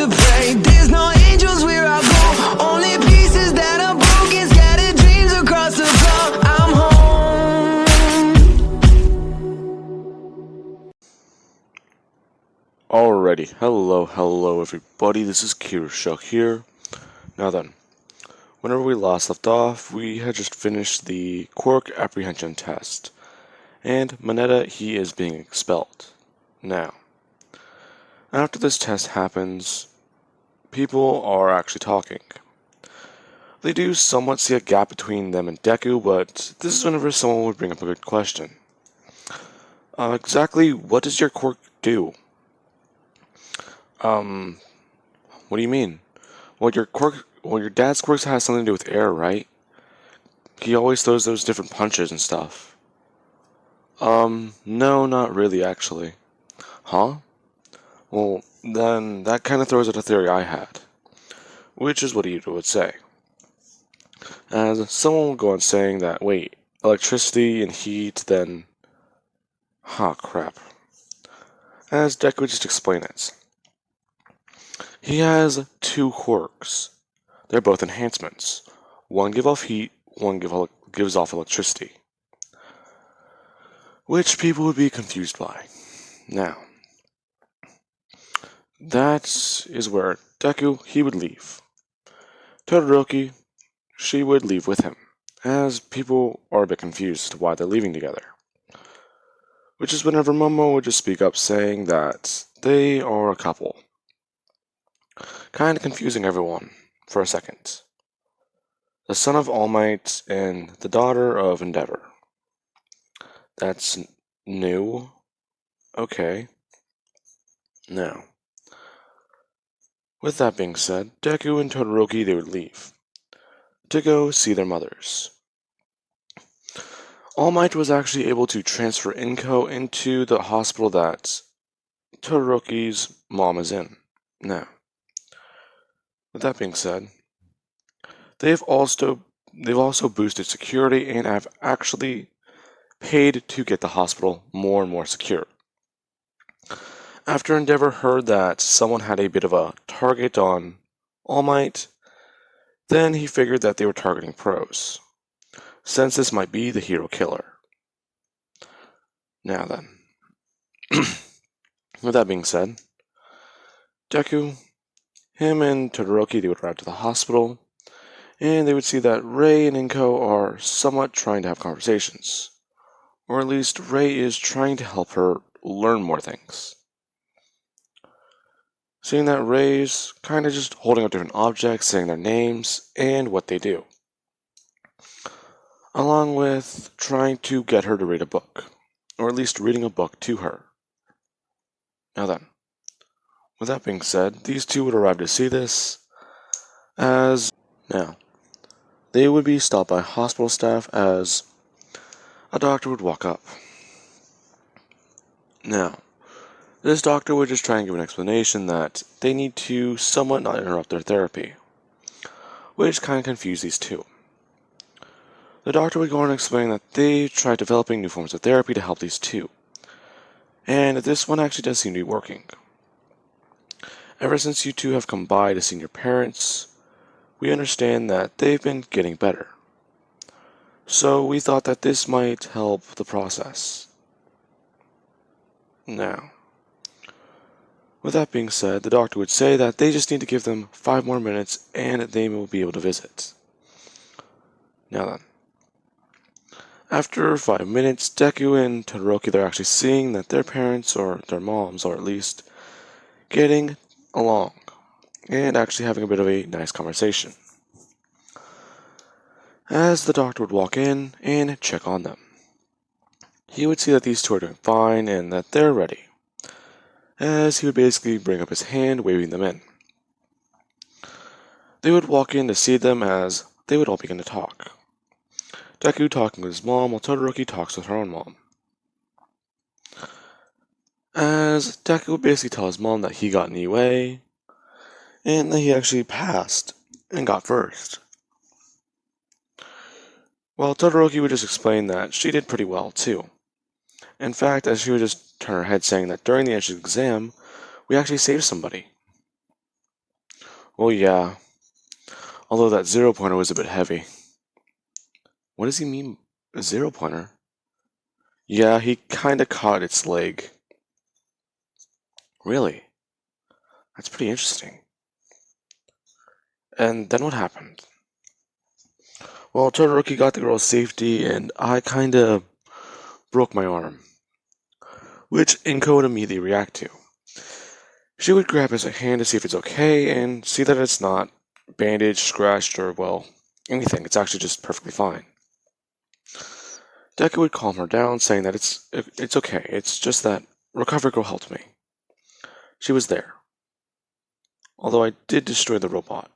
to pray. There's no angels where I go, only pieces that are broken, scattered dreams across the floor. I'm home. Alrighty, hello everybody, this is Kirsha here. Now then, whenever we last left off, we had just finished the quirk apprehension test, and Mineta, he is being expelled. Now, after this test happens, people are actually talking. They do somewhat see a gap between them and Deku, but this is whenever someone would bring up a good question. Exactly what does your quirk do? What do you mean? Well, your dad's quirks has something to do with air, right? He always throws those different punches and stuff. No, not really, actually. Huh? Well, then that kind of throws out a theory I had, which is what he would say. As someone would go on saying that, wait, electricity and heat, then... crap. As Deku would just explain it. He has two quirks. They're both enhancements. One gives off heat, one gives off electricity. Which people would be confused by. Now, that is where Deku, he would leave. Todoroki, she would leave with him, as people are a bit confused as to why they're leaving together. Which is whenever Momo would just speak up saying that they are a couple. Kind of confusing everyone for a second. The son of All Might and the daughter of Endeavor. That's new. Okay. Now, with that being said, Deku and Todoroki, they would leave to go see their mothers. All Might was actually able to transfer Inko into the hospital that Todoroki's mom is in. Now, with that being said, they've also boosted security and have actually paid to get the hospital more and more secure. After Endeavor heard that someone had a bit of a target on All Might, then he figured that they were targeting pros, since this might be the hero killer. Now then, with that being said, Deku, him and Todoroki, they would arrive to the hospital, and they would see that Rei and Inko are somewhat trying to have conversations. Or at least Rei is trying to help her learn more things. Seeing that Rei's kind of just holding up different objects, saying their names, and what they do. Along with trying to get her to read a book. Or at least reading a book to her. Now then, with that being said, these two would arrive to see this, as... Now, they would be stopped by hospital staff as a doctor would walk up. Now, this doctor would just try and give an explanation that they need to somewhat not interrupt their therapy, which kind of confused these two. The doctor would go on and explain that they tried developing new forms of therapy to help these two, and this one actually does seem to be working. Ever since you two have come by to see your parents, we understand that they've been getting better. So we thought that this might help the process. Now, with that being said, the doctor would say that they just need to give them 5 more minutes and they will be able to visit. Now then, after 5 minutes, Deku and Todoroki, they're actually seeing that their parents, or their moms, or at least getting along, and actually having a bit of a nice conversation. As the doctor would walk in and check on them, he would see that these two are doing fine and that they're ready, as he would basically bring up his hand, waving them in. They would walk in to see them as they would all begin to talk. Deku talking with his mom while Todoroki talks with her own mom. As Deku would basically tell his mom that he got an EUA, and that he actually passed and got first. While Todoroki would just explain that she did pretty well too. In fact, as she would just turn her head saying that during the entrance exam, we actually saved somebody. Well, yeah, although that zero pointer was a bit heavy. What does he mean, a zero pointer? Yeah, he kinda caught its leg. Really? That's pretty interesting. And then what happened? Well, Todoroki got the girl's safety, and I kinda broke my arm, which Inko would immediately react to. She would grab his hand to see if it's okay, and see that it's not bandaged, scratched, or, well, anything. It's actually just perfectly fine. Deku would calm her down, saying that it's okay. It's just that Recover Girl helped me. She was there. Although I did destroy the robot.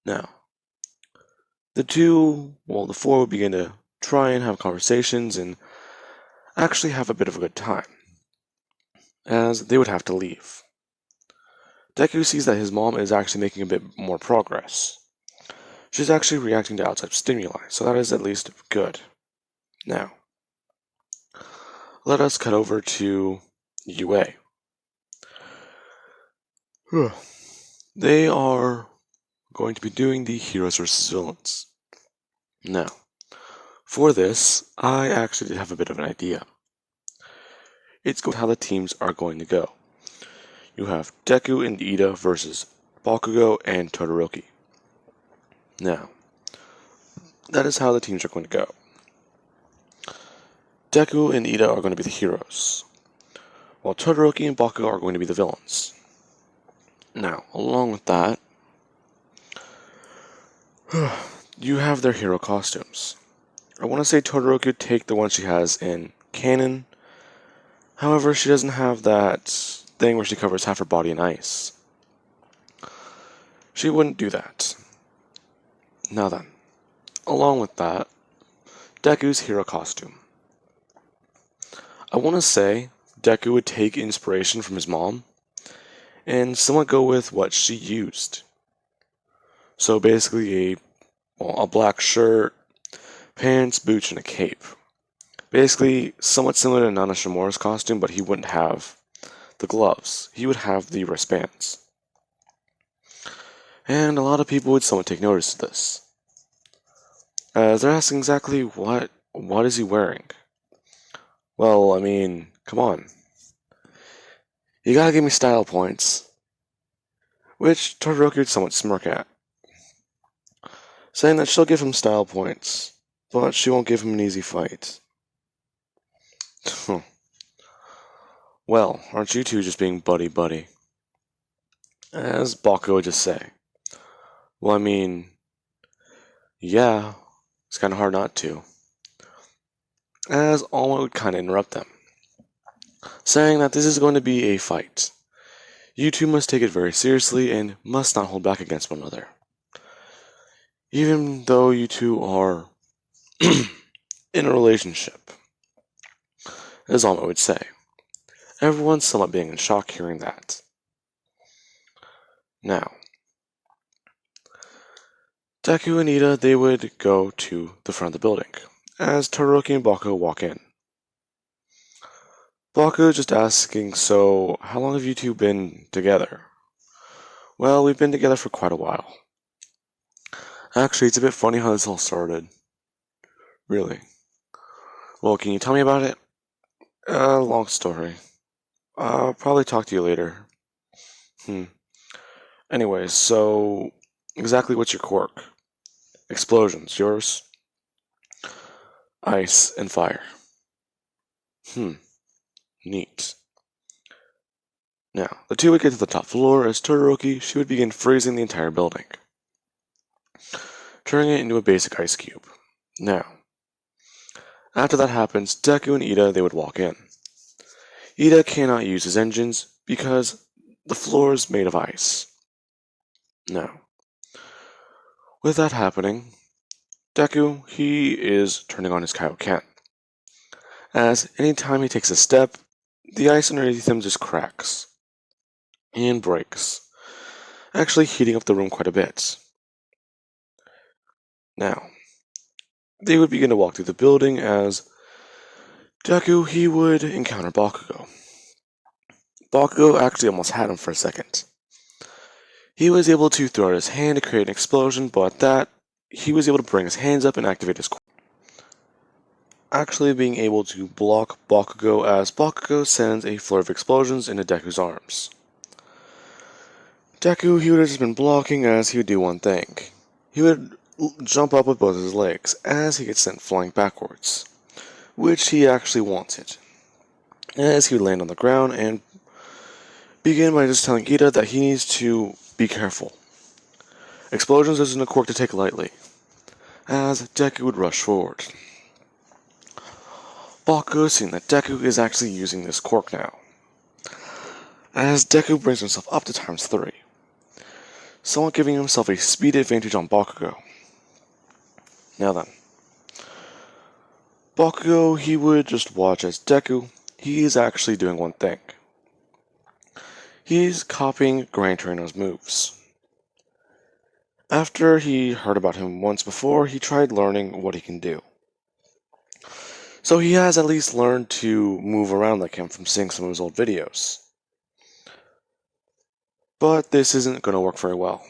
Now, the four would begin to try and have conversations and actually have a bit of a good time, as they would have to leave. Deku sees that his mom is actually making a bit more progress. She's actually reacting to outside stimuli, so that is at least good. Now, let us cut over to UA. They are going to be doing the heroes versus villains. Now, for this, I actually did have a bit of an idea. It's how the teams are going to go. You have Deku and Ida versus Bakugo and Todoroki. Now, that is how the teams are going to go. Deku and Ida are going to be the heroes, while Todoroki and Bakugo are going to be the villains. Now, along with that, you have their hero costumes. I want to say Todoroki would take the one she has in canon. However, she doesn't have that thing where she covers half her body in ice. She wouldn't do that. Now then, along with that, Deku's hero costume. I want to say Deku would take inspiration from his mom and somewhat go with what she used. So basically a black shirt, pants, boots, and a cape. Basically somewhat similar to Nana Shimura's costume, but he wouldn't have the gloves. He would have the wristbands. And a lot of people would somewhat take notice of this. They're asking exactly what is he wearing? Well, I mean, come on. You gotta give me style points. Which Todoroki would somewhat smirk at, saying that she'll give him style points, but she won't give him an easy fight. Well, aren't you two just being buddy-buddy? As Bakugo would just say. Well, I mean, yeah, it's kinda hard not to. As Alma would kinda interrupt them, saying that this is going to be a fight. You two must take it very seriously and must not hold back against one another. Even though you two are in a relationship, as Alma would say. Everyone's somewhat being in shock hearing that. Now, Deku and Ida, they would go to the front of the building, as Todoroki and Bakugo walk in. Bakugo just asking, so, how long have you two been together? Well, we've been together for quite a while. Actually, it's a bit funny how this all started. Really. Well, can you tell me about it? Long story. I'll probably talk to you later. Anyways, so, exactly what's your quirk? Explosions. Yours? Ice and fire. Neat. Now, the two would get to the top floor as Todoroki, she would begin freezing the entire building, turning it into a basic ice cube. Now, after that happens, Deku and Ida, they would walk in. Ida cannot use his engines because the floor is made of ice. Now, with that happening, Deku, he is turning on his Kaioken, as anytime he takes a step, the ice underneath him just cracks and breaks, actually heating up the room quite a bit. Now, they would begin to walk through the building as Deku, he would encounter Bakugo. Bakugo actually almost had him for a second, He was able to throw out his hand to create an explosion, but he was able to bring his hands up and activate his actually being able to block Bakugo as Bakugo sends a flurry of explosions into Deku's arms. Deku, he would have just been blocking as he would do one thing. He would jump up with both of his legs as he gets sent flying backwards, which he actually wanted. As he would land on the ground and begin by just telling Ida that he needs to be careful. Explosions isn't a quirk to take lightly, as Deku would rush forward. Bakugo, seeing that Deku is actually using this quirk now, as Deku brings himself up to ×3, somewhat giving himself a speed advantage on Bakugo. Now then, Bakugo, he would just watch as Deku, he is actually doing one thing. He's copying Gran Torino's moves. After he heard about him once before, he tried learning what he can do. So he has at least learned to move around like him from seeing some of his old videos. But this isn't going to work very well.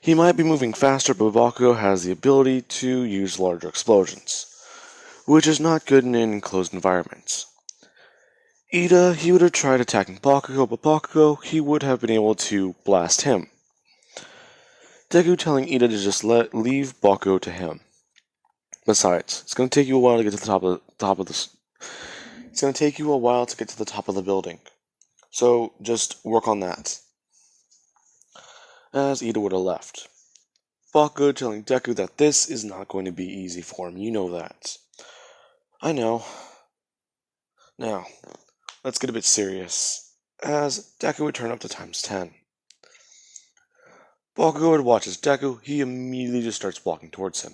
He might be moving faster, but Bakugo has the ability to use larger explosions, which is not good in an enclosed environment. Ida, he would have tried attacking Bakugo, but Bakugo, he would have been able to blast him. Deku telling Ida to just leave Bakugo to him. Besides, it's going to take you a while to get to the top of this. It's going to take you a while to get to the top of the building, so just work on that. As Ida would have left, Bakugo telling Deku that this is not going to be easy for him. You know that. I know. Now, let's get a bit serious, as Deku would turn up to ×10. Bakugo would watch as Deku, he immediately just starts walking towards him,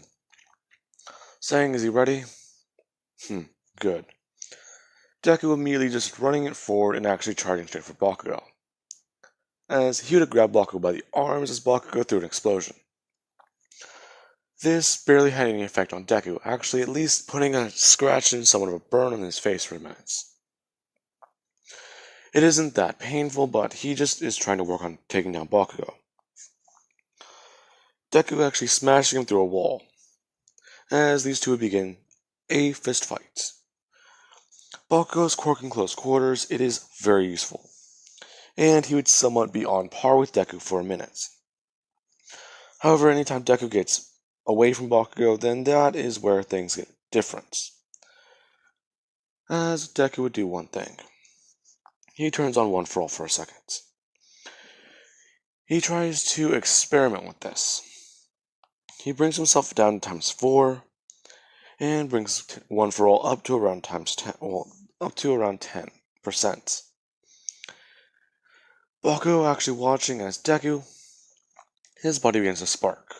saying, "Is he ready?" Good. Deku immediately just running it forward and actually charging straight for Bakugo, as he would have grabbed Bakugo by the arms as Bakugo threw an explosion. This barely had any effect on Deku, actually at least putting a scratch and somewhat of a burn on his face for minutes. It isn't that painful, but he just is trying to work on taking down Bakugo. Deku actually smashing him through a wall, as these two would begin a fist fight. Bakugo's quirk in close quarters, it is very useful, and he would somewhat be on par with Deku for a minute. However, anytime Deku gets away from Bakugo, then that is where things get different. As Deku would do one thing. He turns on One For All for a second. He tries to experiment with this. He brings himself down to ×4, and brings One For All up to around ×10, up to around 10%. Bakugo actually watching as Deku, his body begins to spark.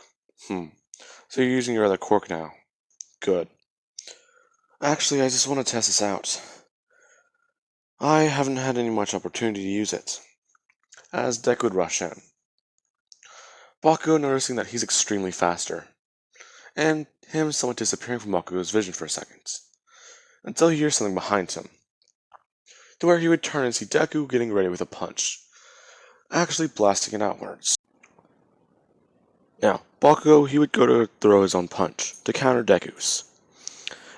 So you're using your other quirk now. Good. Actually, I just want to test this out. I haven't had any much opportunity to use it, as Deku would rush in. Bakugo noticing that he's extremely faster, and him somewhat disappearing from Bakugo's vision for a second, until he hears something behind him, to where he would turn and see Deku getting ready with a punch, actually blasting it outwards. Now, Bakugo, he would go to throw his own punch, to counter Deku's.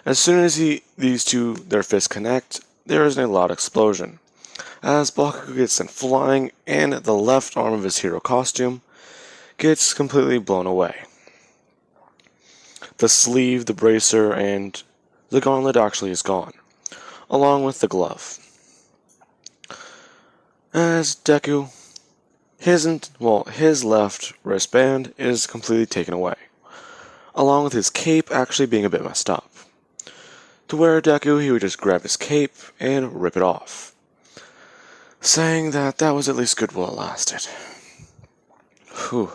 As soon as their fists connect, there is a loud explosion, as Bakugo gets sent flying, and the left arm of his hero costume gets completely blown away. The sleeve, the bracer, and the gauntlet actually is gone, along with the glove. As Deku, his left wristband is completely taken away, along with his cape actually being a bit messed up. To where Deku, he would just grab his cape and rip it off, saying that was at least good while it lasted. Whew.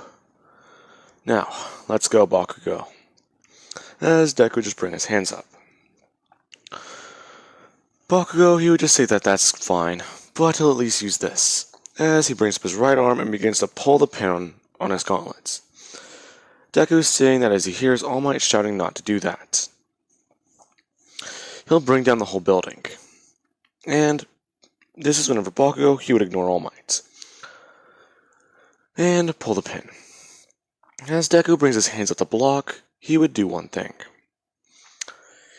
Now, let's go, Bakugo. As Deku would just bring his hands up. Bakugo, he would just say that that's fine, but he'll at least use this, as he brings up his right arm and begins to pull the pin on his gauntlets. Deku saying that as he hears All Might shouting not to do that. He'll bring down the whole building. And this is whenever Bakugo, he would ignore All Might. and pull the pin. As Deku brings his hands up to block, he would do one thing.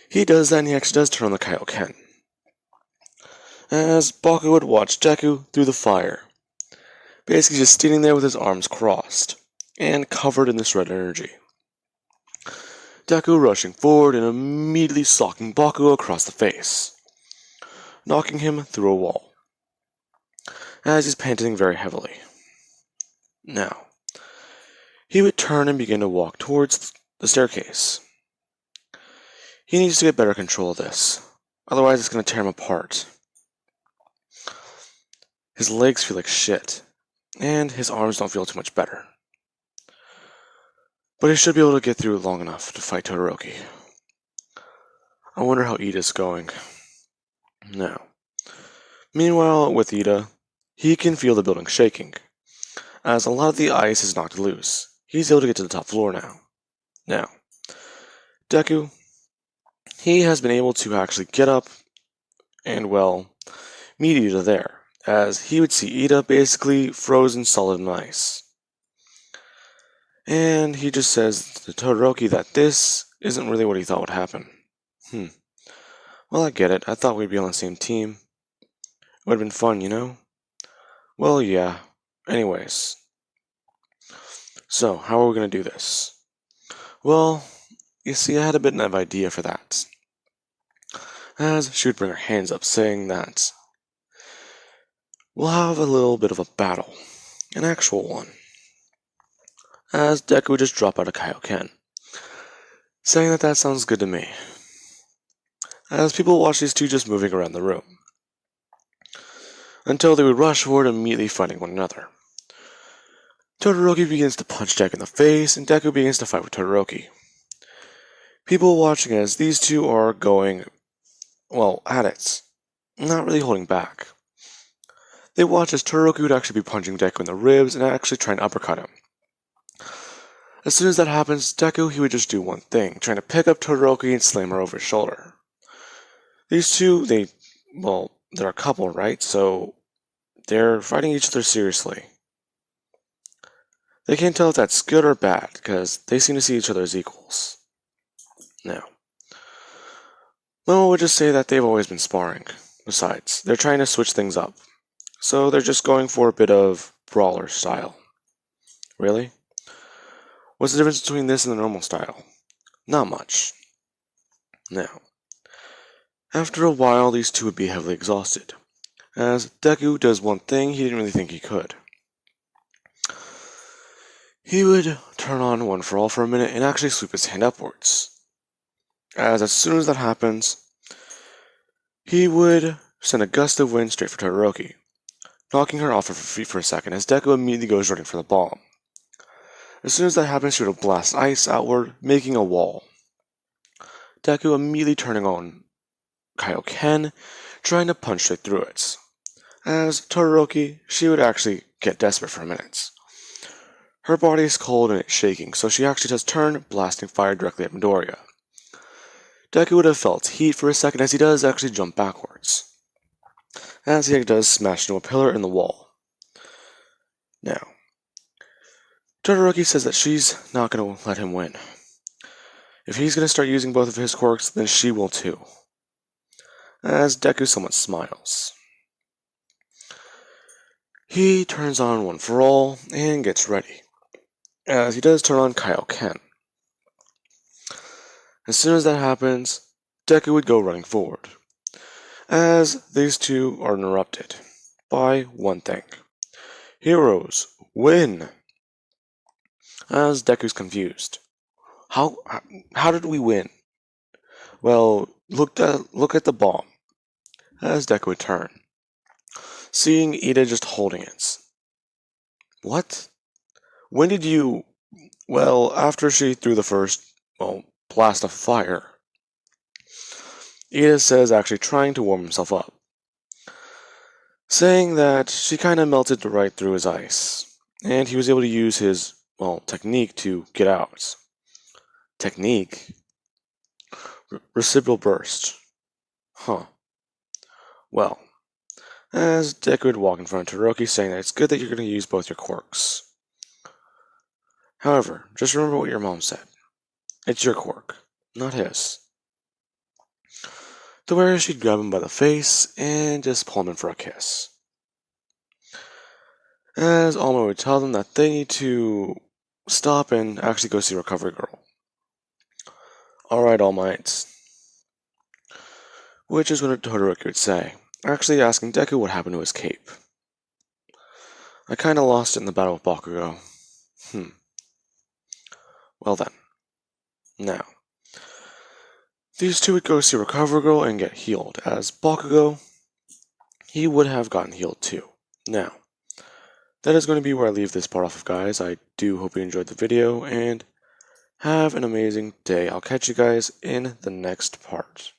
He does that and he actually does turn on the Kaioken. As Baku would watch Deku through the fire, basically just standing there with his arms crossed, and covered in this red energy. Deku rushing forward and immediately socking Baku across the face, knocking him through a wall, as he's panting very heavily. Now, he would turn and begin to walk towards the staircase. He needs to get better control of this, otherwise it's going to tear him apart. His legs feel like shit, and his arms don't feel too much better. But he should be able to get through it long enough to fight Todoroki. I wonder how Ida's going. Now, meanwhile, with Ida, he can feel the building shaking, as a lot of the ice is knocked loose. He's able to get to the top floor now. Now, Deku, he has been able to actually get up and, well, meet Ida there, as he would see Ida basically frozen solid in ice. And he just says to Todoroki that this isn't really what he thought would happen. Well, I get it. I thought we'd be on the same team. It would have been fun, you know? Well, yeah. Anyways. So, how are we going to do this? Well, you see, I had a bit of an idea for that. As she would bring her hands up, saying that we'll have a little bit of a battle. An actual one. As Deku would just drop out a Kaioken, saying that that sounds good to me. As people watch these two just moving around the room, until they would rush forward immediately fighting one another. Todoroki begins to punch Deku in the face, and Deku begins to fight with Todoroki. People watching as these two are going, well, at it, not really holding back. They watch as Todoroki would actually be punching Deku in the ribs and actually trying to uppercut him. As soon as that happens, Deku, he would just do one thing, trying to pick up Todoroki and slam her over his shoulder. These two, they're a couple, right? So, they're fighting each other seriously. They can't tell if that's good or bad, because they seem to see each other as equals. Now, Momo would just say that they've always been sparring. Besides, they're trying to switch things up. So they're just going for a bit of brawler style. Really? What's the difference between this and the normal style? Not much. Now, after a while, these two would be heavily exhausted, as Deku does one thing he didn't really think he could. He would turn on One for All for a minute and actually sweep his hand upwards. As soon as that happens, he would send a gust of wind straight for Todoroki, knocking her off of her feet for a second as Deku immediately goes running for the bomb. As soon as that happens, she would blast ice outward, making a wall. Deku immediately turning on Kaioken, trying to punch straight through it. As Todoroki, she would actually get desperate for a minute. Her body is cold and it's shaking, so she actually does turn, blasting fire directly at Midoriya. Deku would have felt heat for a second as he does actually jump backwards, as he does smash into a pillar in the wall. Now, Todoroki says that she's not going to let him win. If he's going to start using both of his quirks, then she will too. As Deku somewhat smiles. He turns on One for All and gets ready, as he does turn on Kaioken. As soon as that happens, Deku would go running forward, as these two are interrupted by one thing. Heroes win! As Deku's confused. How did we win? Well, look at the bomb. As Deku would turn, seeing Ida just holding it. What? When did you... Well, after she threw the first, blast of fire. Ida says actually trying to warm himself up, saying that she kind of melted right through his ice, and he was able to use his, technique to get out. Technique? Reciprocal burst. Huh. Well, as Deku would walk in front of Todoroki, saying that it's good that you're going to use both your quirks. However, just remember what your mom said. It's your quirk, not his. To where she'd grab him by the face and just pull him in for a kiss. As Alma would tell them that they need to stop and actually go see Recovery Girl. Alright, All Mights. Which is what Todoroki would say, actually asking Deku what happened to his cape. I kinda lost it in the battle with Bakugo. Well then. Now. These two would go see Recovery Girl and get healed, as Bakugo, he would have gotten healed too. Now. That is going to be where I leave this part off of, guys. I do hope you enjoyed the video, and have an amazing day. I'll catch you guys in the next part.